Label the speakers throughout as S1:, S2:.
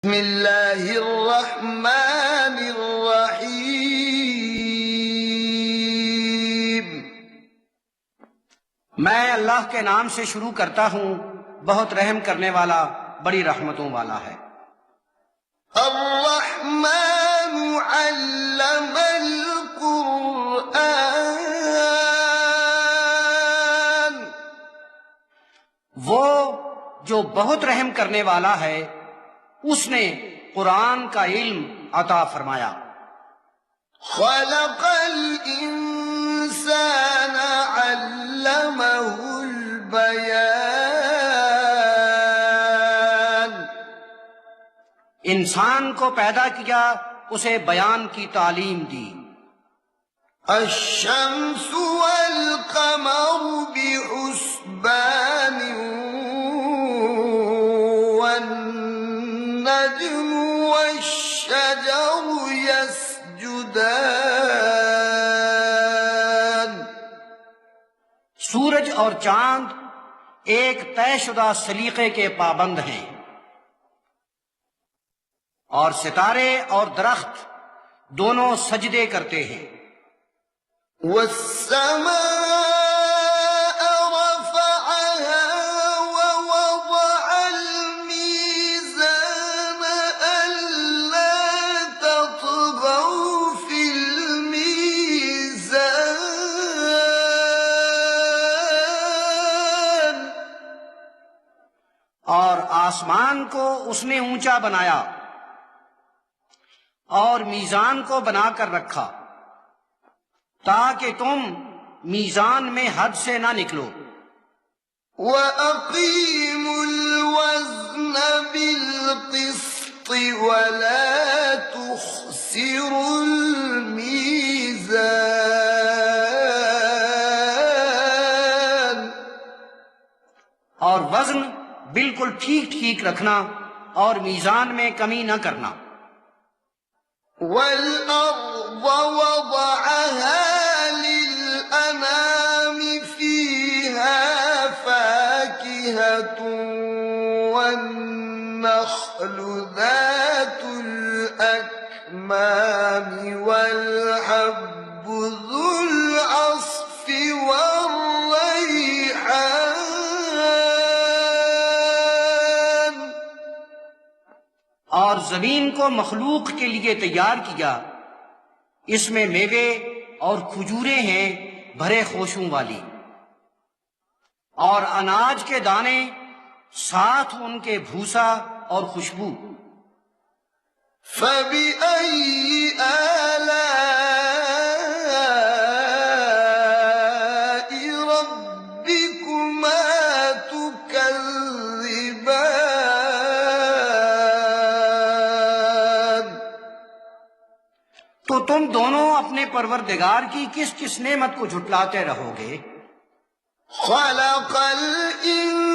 S1: بسم اللہ الرحمن الرحیم۔
S2: میں اللہ کے نام سے شروع کرتا ہوں، بہت رحم کرنے والا، بڑی رحمتوں والا ہے۔
S1: الرحمن علم القرآن،
S2: وہ جو بہت رحم کرنے والا ہے، اس نے قرآن کا علم عطا فرمایا۔
S1: خلق الانسان علمہ البیان،
S2: انسان کو پیدا کیا، اسے بیان کی تعلیم دی۔
S1: الشمس والقمر بحسبان والنجم والشجر يسجدان،
S2: سورج اور چاند ایک طے شدہ سلیقے کے پابند ہیں، اور ستارے اور درخت دونوں سجدے کرتے ہیں۔
S1: والسماء رفعها ووضع الميزان ألا تطغوا في الميزان،
S2: اور آسمان کو اس نے اونچا بنایا اور میزان کو بنا کر رکھا تاکہ تم میزان میں حد سے نہ نکلو۔
S1: وَأَقِيمُوا الْوَزْنَ بِالْقِسْطِ وَلَا تُخْسِرُوا الْمِيزَانَ،
S2: اور وزن بالکل ٹھیک ٹھیک رکھنا اور میزان میں کمی نہ کرنا۔
S1: وَالْأَرْضَ وَضَعَهَا لِلْأَنَامِ فِيهَا فَاكِهَةٌ وَالنَّخْلُ ذَاتُ الْأَكْمَامِ وَالْحَبُّ ذُو الْعَصْفِ وَالرَّيْحَانُ،
S2: اور زمین کو مخلوق کے لیے تیار کیا، اس میں میوے اور کھجوریں ہیں بھرے خوشوں والی، اور اناج کے دانے ساتھ ان کے بھوسا اور خوشبو۔
S1: فَبِأَيِّ آلَاءِ رَبِّكُمَا تُكَذِّبَانِ،
S2: تو تم دونوں اپنے پروردگار کی کس کس نعمت کو جھٹلاتے رہو گے؟
S1: خَلَقَ الْإِنسَانَ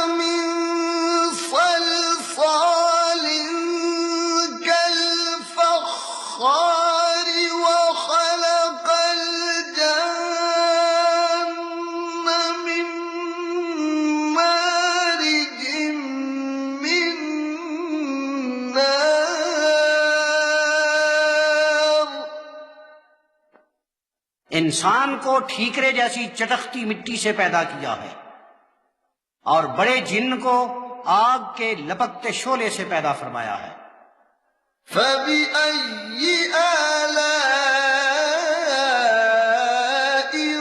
S1: مِنْ صَلْصَالٍ كَالْفَخَّارِ وَخَلَقَ الْجَانَّ مِنْ مَارِجٍ مِنْ نَارٍ،
S2: انسان کو ٹھیکرے جیسی چٹختی مٹی سے پیدا کیا ہے، اور بڑے جن کو آگ کے لپکتے شعلے سے پیدا فرمایا ہے۔
S1: فَبِأَيِّ آلَاءِ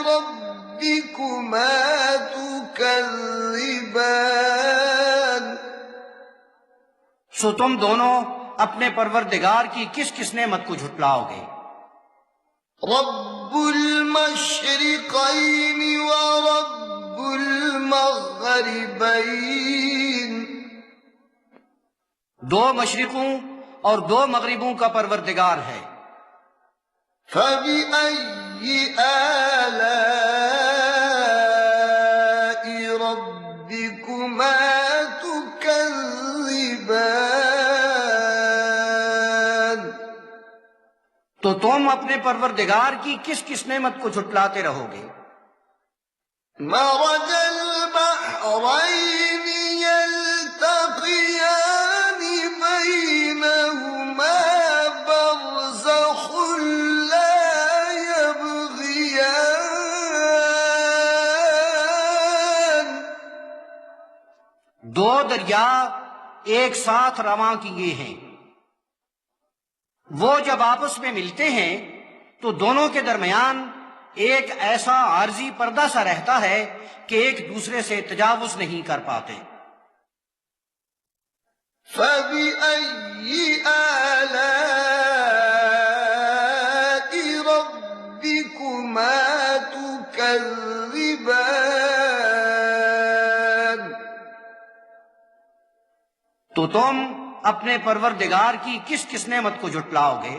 S1: رَبِّكُمَا تُكَذِّبَانِ،
S2: سو تم دونوں اپنے پروردگار کی کس کس نعمت کو جھٹلاؤ گے؟
S1: رب المشرقین ورب المغربین،
S2: دو مشرقوں اور دو مغربوں کا پروردگار ہے۔
S1: فَبِأَيِّ آلَاءِ رَبِّكُمَا تُكَذِّبَانِ،
S2: تو تم اپنے پروردگار کی کس کس نعمت کو جھٹلاتے رہو گے؟
S1: مرج البحرين يلتقيان،
S2: دو دریا ایک ساتھ رواں کیے ہیں، وہ جب آپس میں ملتے ہیں تو دونوں کے درمیان ایک ایسا عارضی پردہ سا رہتا ہے کہ ایک دوسرے سے تجاوز نہیں کر پاتے۔
S1: فَبِأَيِّ آلَاءِ رَبِّكُمَا تُكَذِّبَانِ،
S2: تو تم اپنے پروردگار کی کس کس نعمت کو جھٹلاؤ گے؟